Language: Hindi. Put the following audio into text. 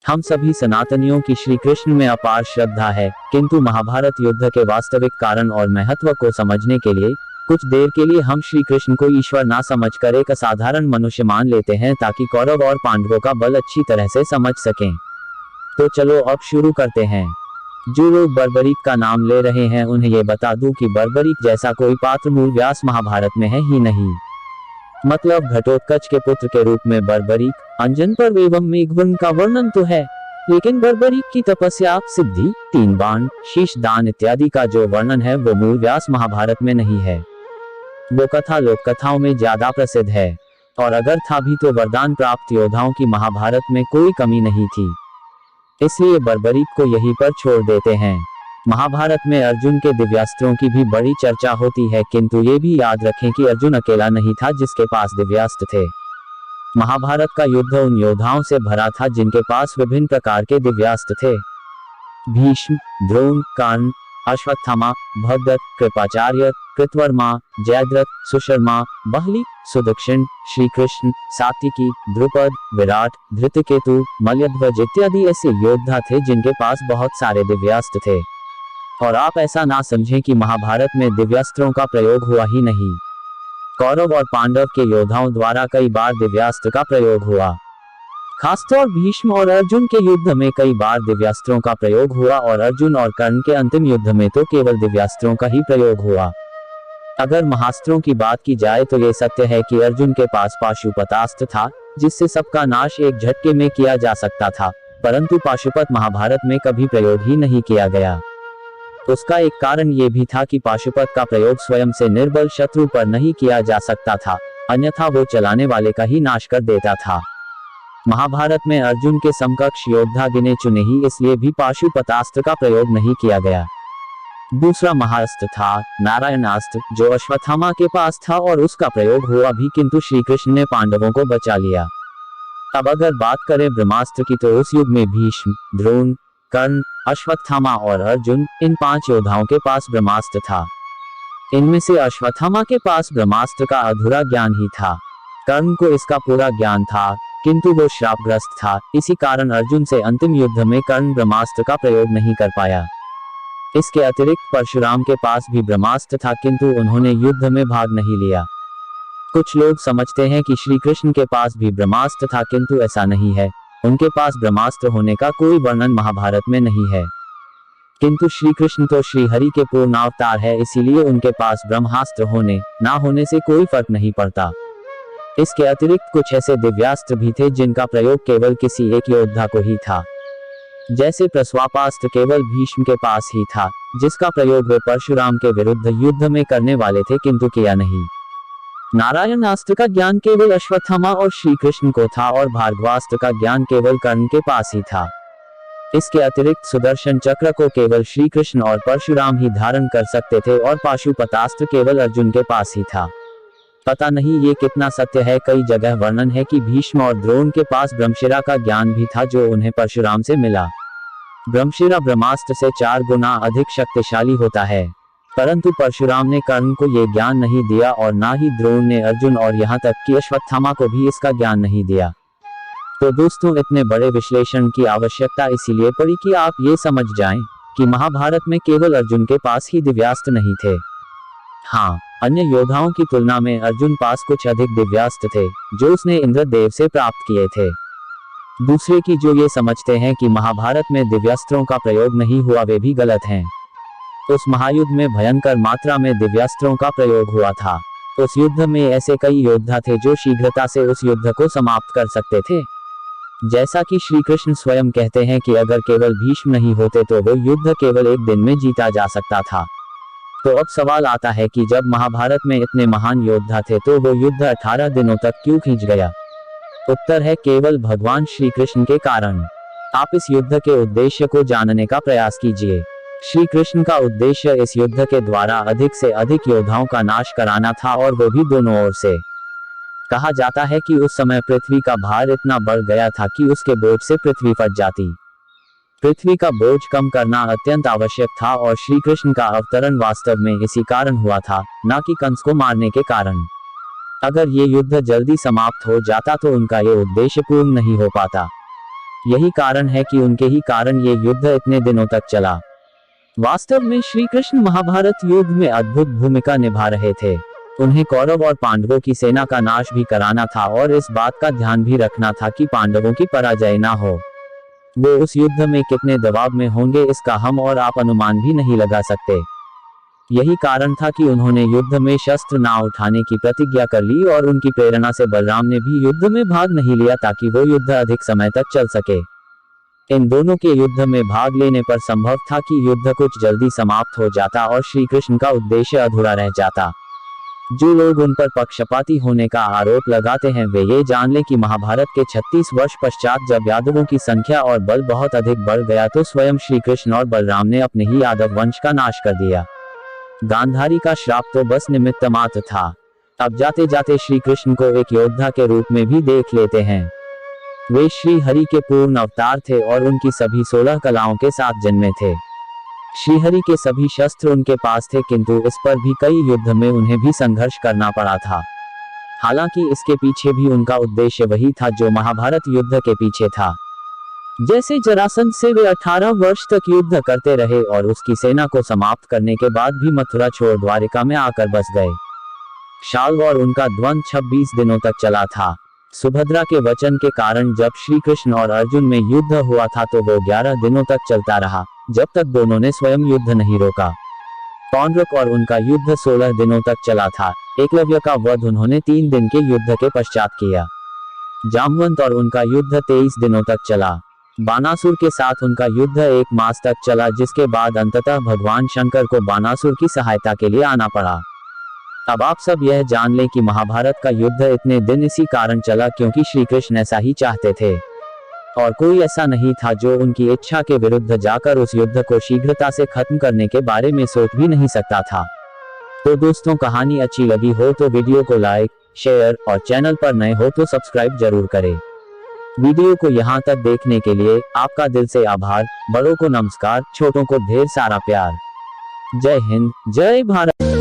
हम सभी सनातनियों की श्री कृष्ण में अपार श्रद्धा है, किंतु महाभारत युद्ध के वास्तविक कारण और महत्व को समझने के लिए कुछ देर के लिए हम श्री कृष्ण को ईश्वर ना समझकर एक असाधारण मनुष्य मान लेते हैं, ताकि कौरव और पांडवों का बल अच्छी तरह से समझ सकें। तो चलो अब शुरू करते हैं। जो लोग बर्बरीक का नाम ले रहे हैं उन्हें ये बता दूं कि बर्बरीक जैसा कोई पात्र मूल व्यास महाभारत में है ही नहीं। मतलब घटोत्कच के पुत्र के रूप में बर्बरीक, अंजन पर्व एवं मेघवर्ण का वर्णन तो है, लेकिन बर्बरीक की तपस्या, सिद्धि, 3 बाण, शीश दान इत्यादि का जो वर्णन है वो मूल व्यास महाभारत में नहीं है। वो कथा लोक कथाओं में ज्यादा प्रसिद्ध है, और अगर था भी तो वरदान प्राप्त योद्धाओं की महाभारत में कोई कमी नहीं थी, इसलिए बर्बरीक को यहीं पर छोड़ देते हैं। महाभारत में अर्जुन के दिव्यास्त्रों की भी बड़ी चर्चा होती है, किंतु ये भी याद रखें कि अर्जुन अकेला नहीं था जिसके पास दिव्यास्त्र थे। महाभारत का युद्ध उन योद्धाओं से भरा था जिनके पास विभिन्न प्रकार के दिव्यास्त्र थे। भीष्म, द्रोण, कर्ण, अश्वत्थामा, भगदत्त, कृपाचार्य, कृतवर्मा, जयद्रथ, सुशर्मा, बहली, सुदक्षिण, श्री कृष्ण, सात्विकी, द्रुपद, विराट, धृतकेतु, मल्यध्वज इत्यादि ऐसे योद्धा थे जिनके पास बहुत सारे दिव्यास्त्र थे। और आप ऐसा ना समझें कि महाभारत में दिव्यास्त्रों का प्रयोग हुआ ही नहीं। कौरव और पांडव के योद्धाओं द्वारा कई बार दिव्यास्त्र का प्रयोग हुआ। खासतौर भीष्म और अर्जुन के युद्ध में कई बार दिव्यास्त्रों का प्रयोग हुआ, और अर्जुन और कर्ण के अंतिम युद्ध में तो केवल दिव्यास्त्रों का ही प्रयोग हुआ। अगर महास्त्रों की बात की जाए तो ये सत्य है कि अर्जुन के पास पाशुपतास्त्र था, जिससे सबका नाश एक झटके में किया जा सकता था, परंतु पाशुपत महाभारत में कभी प्रयोग ही नहीं किया गया। उसका एक कारण ये भी था कि पाशुपत का प्रयोग स्वयं से निर्बल शत्रु पर नहीं किया जा सकता था, अन्यथा वो चलाने वाले का ही नाश कर देता था। महाभारत में अर्जुन के समकक्ष योद्धा गिने चुने ही इसलिए भी पाशुपतास्त्र का प्रयोग नहीं किया गया। दूसरा महाअस्त्र था नारायणास्त्र, जो अश्वत्थामा के पास था और उसका प्रयोग हुआ भी, किंतु श्री कृष्ण ने पांडवों को बचा लिया। अब अगर बात करें ब्रह्मास्त्र की तो उस युग में भीष्म, द्रोण, कर्ण, अश्वत्थामा और अर्जुन, इन 5 योद्धाओं के पास ब्रह्मास्त्र था। इनमें से अश्वत्थामा के पास ब्रह्मास्त्र का अधूरा ज्ञान ही था। कर्ण को इसका पूरा ज्ञान था, किंतु वो श्रापग्रस्त था, इसी कारण अर्जुन से अंतिम युद्ध में कर्ण ब्रह्मास्त्र का प्रयोग नहीं कर पाया। इसके अतिरिक्त परशुराम के पास भी ब्रह्मास्त्र था, किंतु उन्होंने युद्ध में भाग नहीं लिया। कुछ लोग समझते हैं कि श्री कृष्ण के पास भी ब्रह्मास्त्र था, किंतु ऐसा नहीं है। उनके पास ब्रह्मास्त्र होने का कोई वर्णन महाभारत में नहीं है। किंतु श्री कृष्ण तो श्री हरि के पूर्ण अवतार है, इसीलिए उनके पास ब्रह्मास्त्र होने ना होने से कोई फर्क नहीं पड़ता। इसके अतिरिक्त कुछ ऐसे दिव्यास्त्र भी थे जिनका प्रयोग केवल किसी एक योद्धा को ही था। जैसे प्रस्वापास्त्र केवल भीष्म के पास ही था, जिसका प्रयोग वे परशुराम के विरुद्ध युद्ध में करने वाले थे, किंतु किया नहीं। नारायणास्त्र का ज्ञान केवल अश्वत्थामा और श्री कृष्ण को था, और भार्गवास्त्र का ज्ञान केवल कर्ण के पास ही था। इसके अतिरिक्त सुदर्शन चक्र को केवल श्री कृष्ण और परशुराम ही धारण कर सकते थे, और पाशुपतास्त्र केवल अर्जुन के पास ही था। पता नहीं ये कितना सत्य है। कई जगह वर्णन है कि भीष्म और द्रोण के पास ब्रह्मशिरा का ज्ञान भी था, जो उन्हें परशुराम से मिला। ब्रह्मशिरा ब्रह्मास्त्र से 4 गुना अधिक शक्तिशाली होता है, परंतु परशुराम ने कर्ण को ये ज्ञान नहीं दिया, और ना ही द्रोण ने अर्जुन, और यहाँ तक कि अश्वत्थामा को भी इसका ज्ञान नहीं दिया। तो दोस्तों, इतने बड़े विश्लेषण की आवश्यकता इसीलिए पड़ी कि आप ये समझ जाएं कि महाभारत में केवल अर्जुन के पास ही दिव्यास्त्र नहीं थे। हाँ, अन्य योद्धाओं की तुलना में अर्जुन पास कुछ अधिक दिव्यास्त्र थे, जो उसने इंद्रदेव से प्राप्त किए थे। दूसरे की जो ये समझते हैं कि महाभारत में दिव्यास्त्रों का प्रयोग नहीं हुआ, वे भी गलत हैं। उस महायुद्ध में भयंकर मात्रा में दिव्यास्त्रों का प्रयोग हुआ था। उस युद्ध में ऐसे कई योद्धा थे जो शीघ्रता से उस युद्ध को समाप्त कर सकते थे। जैसा कि श्री कृष्ण स्वयं कहते हैं कि अगर केवल भीष्म नहीं होते तो वो युद्ध केवल एक दिन में जीता जा सकता था। तो अब सवाल आता है कि जब महाभारत में इतने महान योद्धा थे तो वो युद्ध 18 दिनों तक क्यों खींच गया? उत्तर है केवल भगवान श्री कृष्ण के कारण। आप इस युद्ध के उद्देश्य को जानने का प्रयास कीजिए। श्री कृष्ण का उद्देश्य इस युद्ध के द्वारा अधिक से अधिक योद्धाओं का नाश कराना था, और वो भी दोनों ओर से। कहा जाता है कि उस समय पृथ्वी का भार इतना बढ़ गया था कि उसके बोझ से पृथ्वी फट जाती। पृथ्वी का बोझ कम करना अत्यंत आवश्यक था, और श्री कृष्ण का अवतरण वास्तव में इसी कारण हुआ था, न कि कंस को मारने के कारण। अगर ये युद्ध जल्दी समाप्त हो जाता तो उनका ये उद्देश्य पूर्ण नहीं हो पाता। यही कारण है कि उनके ही कारण ये युद्ध इतने दिनों तक चला। वास्तव में श्री कृष्ण महाभारत युद्ध में अद्भुत भूमिका निभा रहे थे। उन्हें कौरव और पांडवों की सेना का नाश भी कराना था और इस बात का ध्यान भी रखना था कि पांडवों की पराजय ना हो। वो उस युद्ध में कितने दबाव में होंगे इसका हम और आप अनुमान भी नहीं लगा सकते। यही कारण था कि उन्होंने युद्ध में शस्त्र ना उठाने की प्रतिज्ञा कर ली और उनकी प्रेरणा से बलराम ने भी युद्ध में भाग नहीं लिया ताकि वो युद्ध अधिक समय तक चल सके। इन दोनों के युद्ध में भाग लेने पर संभव था कि युद्ध कुछ जल्दी समाप्त हो जाता और श्री कृष्ण का उद्देश्य अधूरा रह जाता। जो लोग उन पर पक्षपाती होने का आरोप लगाते हैं वे ये जान लें कि महाभारत के 36 वर्ष पश्चात जब यादवों की संख्या और बल बहुत अधिक बढ़ गया तो स्वयं श्री कृष्ण और बलराम ने अपने ही यादव वंश का नाश कर दिया। गांधारी का श्राप तो बस निमित्त मात्र था। अब जाते जाते श्री कृष्ण को एक योद्धा के रूप में भी देख लेते हैं। वे श्री हरि के पूर्ण अवतार थे और उनकी सभी 16 कलाओं के साथ जन्मे थे। श्रीहरि के सभी शस्त्र उनके पास थे किंतु इस पर भी कई युद्ध में उन्हें भी संघर्ष करना पड़ा था। हालांकि इसके पीछे भी उनका उद्देश्य वही था जो महाभारत युद्ध के पीछे था। जैसे जरासंध से वे 18 वर्ष तक युद्ध करते रहे और उसकी सेना को समाप्त करने के बाद भी मथुरा छोड़ द्वारिका में आकर बस गए। शाल्व और उनका द्वंद्व 26 दिनों तक चला था। सुभद्रा के वचन के कारण जब श्री कृष्ण और अर्जुन में युद्ध हुआ था तो वो 11 दिनों तक चलता रहा, जब तक दोनों ने स्वयं युद्ध नहीं रोका। पौंड्रक और उनका युद्ध 16 दिनों तक चला था। एकलव्य का वध उन्होंने 3 दिन के युद्ध के पश्चात किया। जामवंत और उनका युद्ध 23 दिनों तक चला। बानासुर के साथ उनका युद्ध 1 मास तक चला जिसके बाद अंततः भगवान शंकर को बानासुर की सहायता के लिए आना पड़ा। अब आप सब यह जान लें कि महाभारत का युद्ध इतने दिन इसी कारण चला क्योंकि श्री कृष्ण ऐसा ही चाहते थे और कोई ऐसा नहीं था जो उनकी इच्छा के विरुद्ध जाकर उस युद्ध को शीघ्रता से खत्म करने के बारे में सोच भी नहीं सकता था। तो दोस्तों, कहानी अच्छी लगी हो तो वीडियो को लाइक, शेयर और चैनल पर नए हो तो सब्सक्राइब जरूर करें। वीडियो को यहाँ तक देखने के लिए आपका दिल से आभार। बड़ों को नमस्कार, छोटों को ढेर सारा प्यार। जय हिंद, जय भारत।